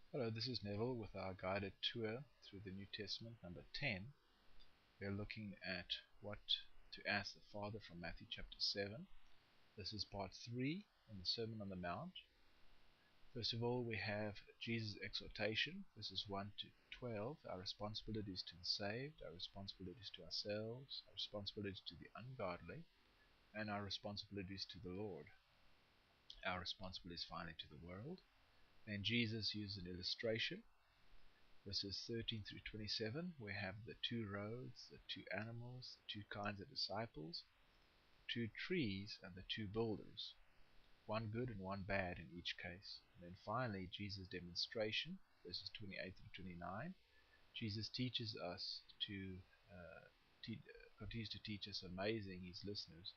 Hello, this is Neville with our guided tour through the New Testament, number 10. We're looking at what to ask the Father from Matthew chapter 7. This is part 3 in the Sermon on the Mount. First of all, we have Jesus' exhortation, verses 1 to 12. Our responsibilities to the saved, our responsibilities to ourselves, our responsibilities to the ungodly, and our responsibilities to the Lord. Our responsibilities finally to the world. And Jesus used an illustration. Verses 13 through 27, we have the two roads, the two animals, the two kinds of disciples, two trees, and the two builders, one good and one bad in each case. And then finally, Jesus' demonstration, verses 28 through 29. Jesus teaches us continues to teach us, amazing his listeners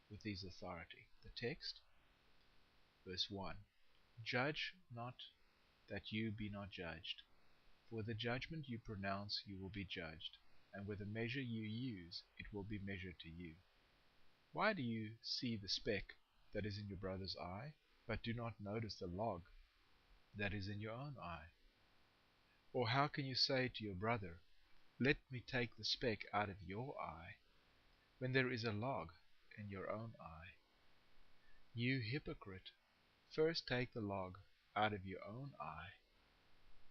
with his authority. The text, verse 1. Judge not that you be not judged. For with the judgment you pronounce you will be judged, and with the measure you use it will be measured to you. Why do you see the speck that is in your brother's eye, but do not notice the log that is in your own eye? Or how can you say to your brother, let me take the speck out of your eye, when there is a log in your own eye? You hypocrite, first take the log out of your own eye,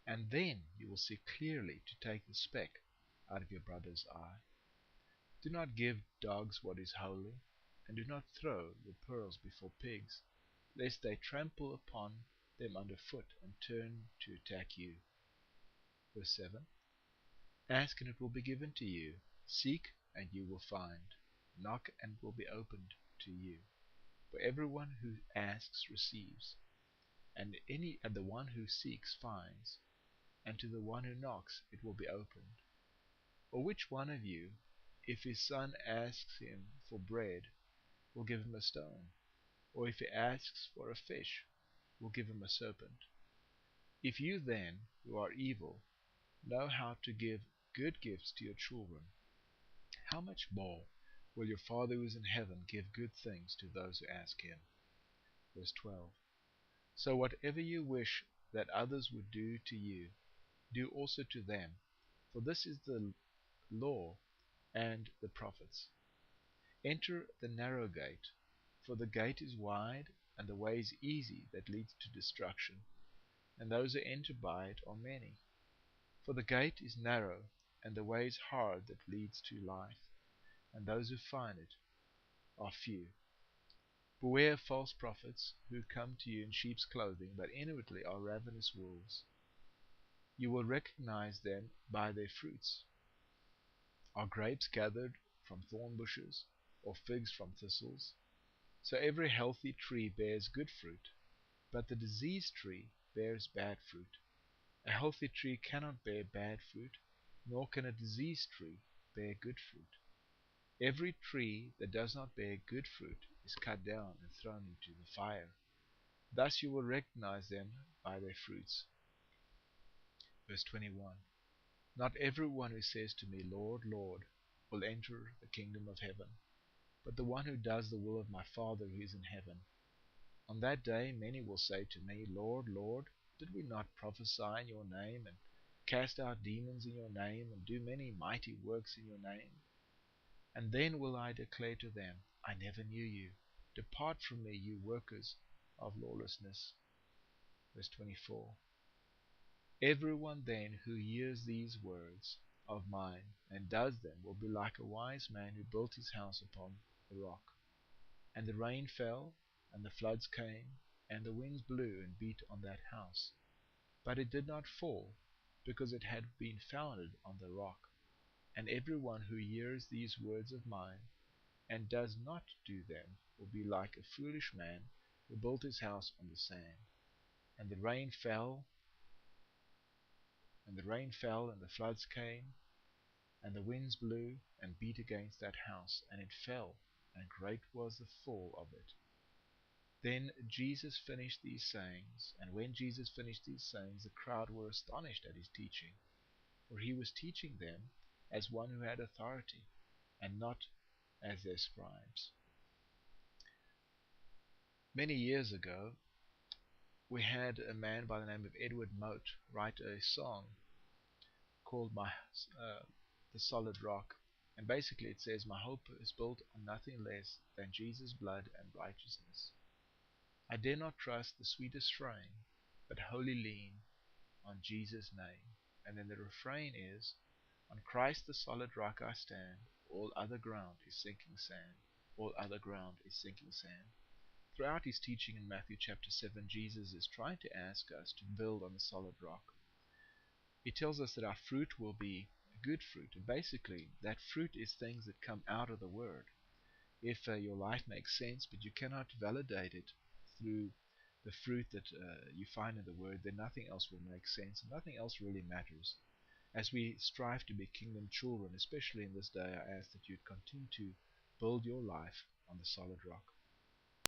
and then you will see clearly to take the speck out of your brother's eye. Do not give dogs what is holy, and do not throw your pearls before pigs, lest they trample upon them underfoot and turn to attack you. Verse 7. Ask and it will be given to you. Seek and you will find. Knock and it will be opened to you. For everyone who asks receives, and the one who seeks finds, and to the one who knocks it will be opened. Or which one of you, if his son asks him for bread, will give him a stone? Or if he asks for a fish, will give him a serpent? If you then, who are evil, know how to give good gifts to your children, how much more will your Father who is in heaven give good things to those who ask him? Verse 12. So whatever you wish that others would do to you, do also to them, for this is the law and the prophets. Enter the narrow gate, for the gate is wide, and the way is easy that leads to destruction, and those who enter by it are many. For the gate is narrow, and the way is hard that leads to life, and those who find it are few. Beware of false prophets, who come to you in sheep's clothing, but inwardly are ravenous wolves. You will recognize them by their fruits. Are grapes gathered from thorn bushes, or figs from thistles? So every healthy tree bears good fruit, but the diseased tree bears bad fruit. A healthy tree cannot bear bad fruit, nor can a diseased tree bear good fruit. Every tree that does not bear good fruit is cut down and thrown into the fire. Thus you will recognize them by their fruits. Verse 21. Not everyone who says to me, Lord, Lord, will enter the kingdom of heaven, but the one who does the will of my Father who is in heaven. On that day many will say to me, Lord, Lord, did we not prophesy in your name, and cast out demons in your name, and do many mighty works in your name? And then will I declare to them, I never knew you. Depart from me, you workers of lawlessness. Verse 24. Everyone then who hears these words of mine and does them will be like a wise man who built his house upon the rock. And the rain fell, and the floods came, and the winds blew and beat on that house. But it did not fall, because it had been founded on the rock. And everyone who hears these words of mine and does not do them will be like a foolish man who built his house on the sand. And the rain fell, and the floods came, and the winds blew and beat against that house, and it fell, and great was the fall of it. Then Jesus finished these sayings, and when Jesus finished these sayings, the crowd were astonished at his teaching, for he was teaching them as one who had authority, and not as their scribes. Many years ago, we had a man by the name of Edward Mote write a song called The Solid Rock. And basically it says, my hope is built on nothing less than Jesus' blood and righteousness. I dare not trust the sweetest frame, but wholly lean on Jesus' name. And then the refrain is, on Christ the solid rock I stand, all other ground is sinking sand. All other ground is sinking sand. Throughout his teaching in Matthew chapter 7, Jesus is trying to ask us to build on the solid rock. He tells us that our fruit will be good fruit. And basically, that fruit is things that come out of the Word. If your life makes sense, but you cannot validate it through the fruit that you find in the Word, then nothing else will make sense, and nothing else really matters. As we strive to be kingdom children, especially in this day, I ask that you'd continue to build your life on the solid rock.